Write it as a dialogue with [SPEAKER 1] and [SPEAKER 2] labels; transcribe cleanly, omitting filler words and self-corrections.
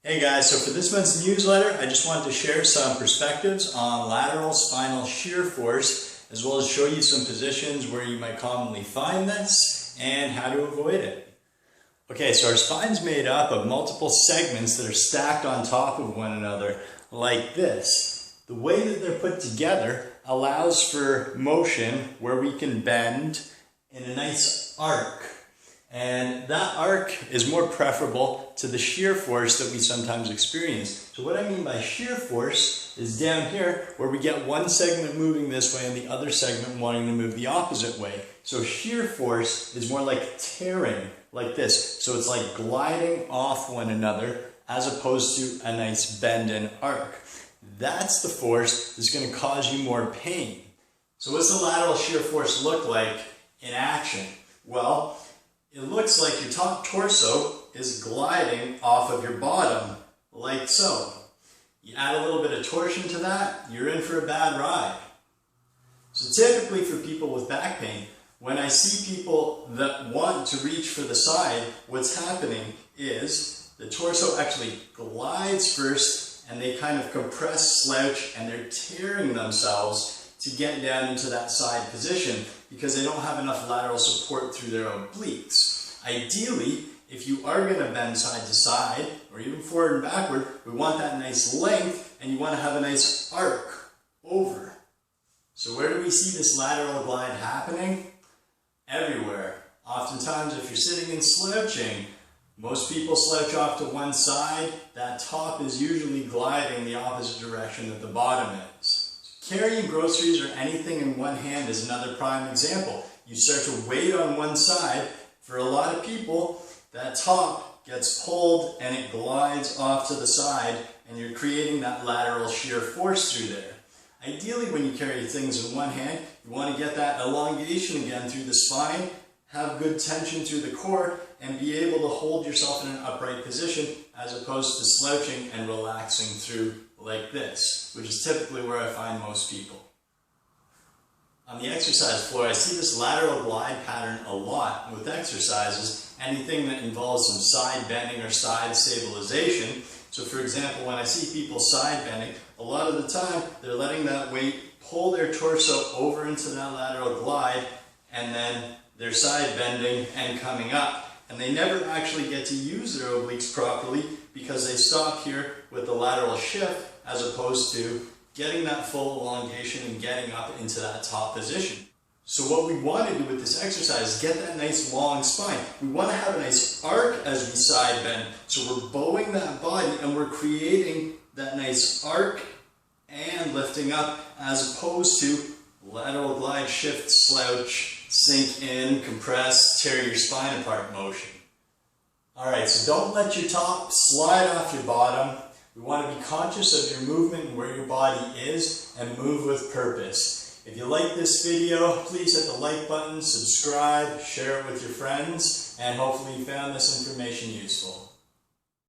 [SPEAKER 1] Hey guys, so for this month's newsletter, I just wanted to share some perspectives on lateral spinal shear force, as well as show you some positions where you might commonly find this and how to avoid it. Okay, so our spine's made up of multiple segments that are stacked on top of one another like this. The way that they're put together allows for motion where we can bend in a nice arc. And that arc is more preferable to the shear force that we sometimes experience. So what I mean by shear force is down here where we get one segment moving this way and the other segment wanting to move the opposite way. So shear force is more like tearing, like this. So it's like gliding off one another as opposed to a nice bend and arc. That's the force that's going to cause you more pain. So what's the lateral shear force look like in action? Well, it looks like your top torso is gliding off of your bottom, like so. You add a little bit of torsion to that, you're in for a bad ride. So typically for people with back pain, when I see people that want to reach for the side, what's happening is the torso actually glides first and they kind of compress, slouch, and they're tearing themselves to get down into that side position because they don't have enough lateral support through their obliques. Ideally, if you are going to bend side to side, or even forward and backward, we want that nice length, and you want to have a nice arc over. So where do we see this lateral glide happening? Everywhere. Oftentimes, if you're sitting and slouching, most people slouch off to one side. That top is usually gliding the opposite direction that the bottom is. Carrying groceries or anything in one hand is another prime example. You start to weight on one side. For a lot of people, that top gets pulled and it glides off to the side and you're creating that lateral shear force through there. Ideally, when you carry things in one hand, you want to get that elongation again through the spine, have good tension through the core, and be able to hold yourself in an upright position as opposed to slouching and relaxing through like this, which is typically where I find most people. On the exercise floor, I see this lateral glide pattern a lot with exercises, anything that involves some side bending or side stabilization. So for example, when I see people side bending, a lot of the time they're letting that weight pull their torso over into that lateral glide, and then they're side bending and coming up. And they never actually get to use their obliques properly because they stop here with the lateral shift as opposed to getting that full elongation and getting up into that top position. So what we want to do with this exercise is get that nice long spine. We want to have a nice arc as we side bend. So we're bowing that body and we're creating that nice arc and lifting up as opposed to lateral glide, shift, slouch, sink in, compress, tear your spine apart motion. Alright, so don't let your top slide off your bottom. We want to be conscious of your movement and where your body is and move with purpose. If you like this video, please hit the like button, subscribe, share it with your friends, and hopefully you found this information useful.